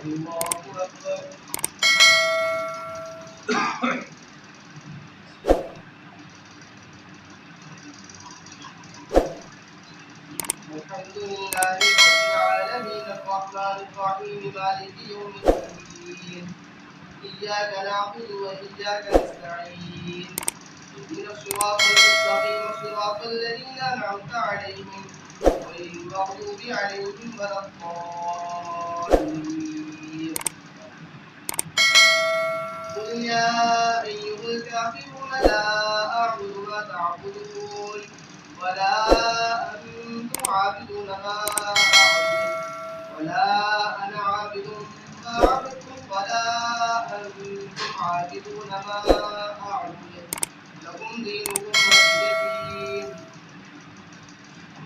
الله أكبر. الحمد لله رب العالمين الرحمن الرحيم مالك يوم الدين إياك نعبد وإياك نستعين اهدنا الصراط المستقيم صراط الذين أنعمت عليهم غير المغضوب عليهم ولا الضالين. قل يا أيها الكافرون لا أعبد ما تعبدون ولا أنتم عابدون ما أعبد ولا أنا عابد ما عبدتم ولا أنتم عابدون ما أعبد لكم دينكم ولي دين.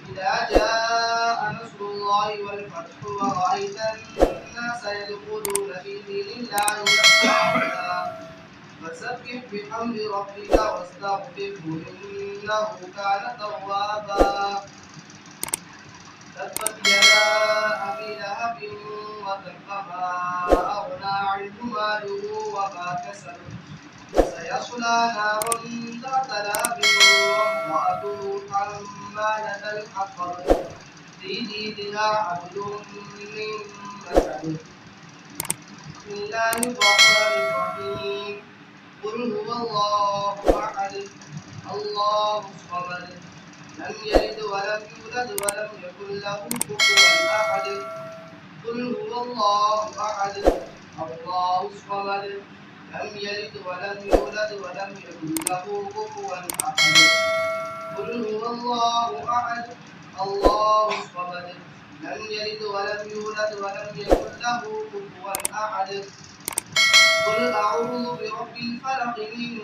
إذا جاء نصر الله والفتح ورأيت الناس يدخلون في دين الله أفواجا فسبح بحمد ربك واستغفره إنه كان توابا. تبت يدا أبي لهب وتب ما أغنى عنه ماله وما كسب سيصلى نارا ذات لهب وامرأته حمالة الحطب في جيدها حبل من مسد. بسم الله الرحمن الرحيم. قل هو الله أحد الله الصمد لم يلد ولم يولد ولم يكن له كفوا أحد. قل هو الله أحد الله الصمد لم يلد ولم يولد ولم يكن له كفوا أحد. قل هو الله أحد الله الصمد لم يلد ولم يولد ولم يكن له كفوا أحد. قل أعوذ برب الفلق من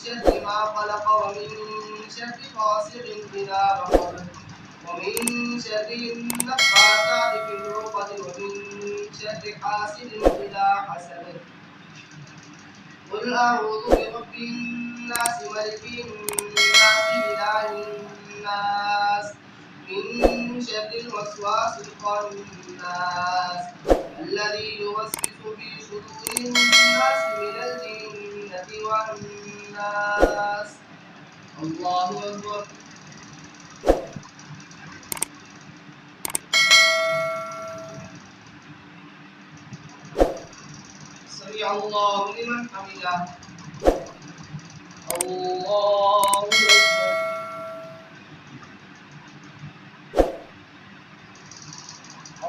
شر ما خلق ومن شر غاسق إذا وقب ومن شر النفاثات في العقد ومن شر حاسد إذا حسد. قل أعوذ برب الناس ملك الناس إله الناس من شر الوسواس الخناس الذي يوسوس في صدور الناس من الجنة والناس. الله أكبر. سمع الله لمن حمده. الله أكبر.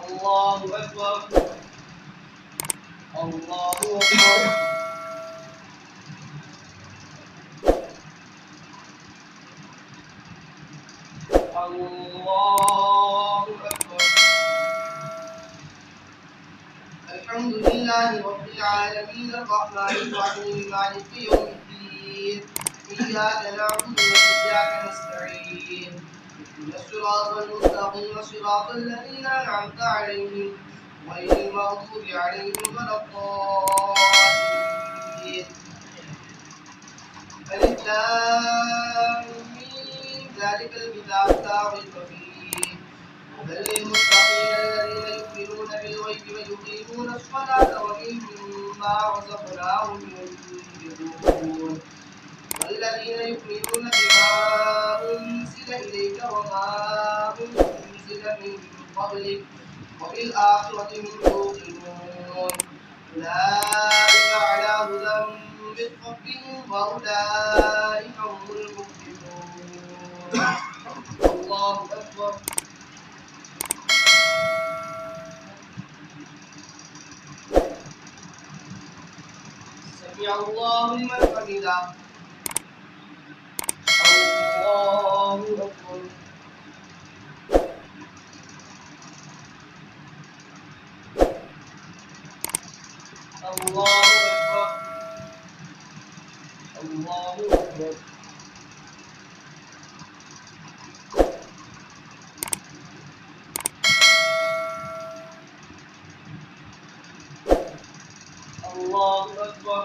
الله أكبر. الله أكبر. الله أكبر. الحمد لله رب العالمين الرحمن الرحيم مالك يوم الدين إياك نعبد وإياك نستعين اهدنا الصراط المستقيم صراط الذين أنعمت عليهم غير المغضوب عليهم ولا الضالين. ألف لام ميم ذلك الكتاب لا ريب فيه هدى للمتقين الذين يؤمنون بالغيب ويقيمون الصلاة ومما رزقناهم ينفقون والذين يؤمنون بما أنزل إليك وما أنزل من قبلك وبالآخرة هم يوقنون أولئك على هدى من ربهم وأولئك هم المفلحون. الله أكبر. سمع الله لمن حمده. الله أكبر. الله أكبر. الله أكبر. الله أكبر.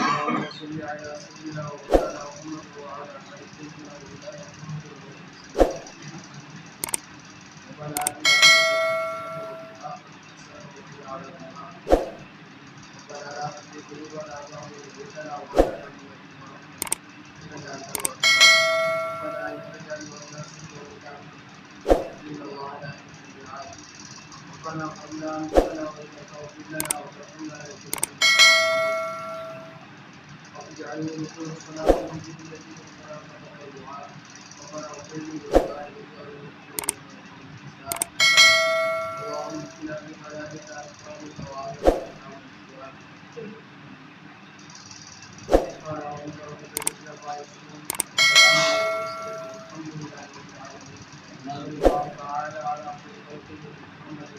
اللهم صل على سيدنا ومولانا محمد وعلى آل سيدنا ومولانا محمد ربنا آتنا في الدنيا حسنة وفي الآخرة حسنة وقنا عذاب النار. ربنا لا تزغ قلوبنا بعد إذ هديتنا وهب لنا من لدنك رحمة إنك أنت الوهاب. ربنا إنك جعل الناس إن الله لا يحب الجهاد. ربنا هب لنا من لدنك واغفر لنا وارحمنا لنكونن واجعلني مقيم الصلاة ومن ذريتي ربنا تقبل دعاء. ربنا اغفر لي ولوالدي وللمؤمنين والمؤمنات. اللهم اهدنا بحلالك أسرارك وعافيتنا والإسلام. سبحان ربك رب العزة عما يصفون وسلام على المرسلين والحمد لله رب العالمين. صلى الله تعالى على خير خلقه محمد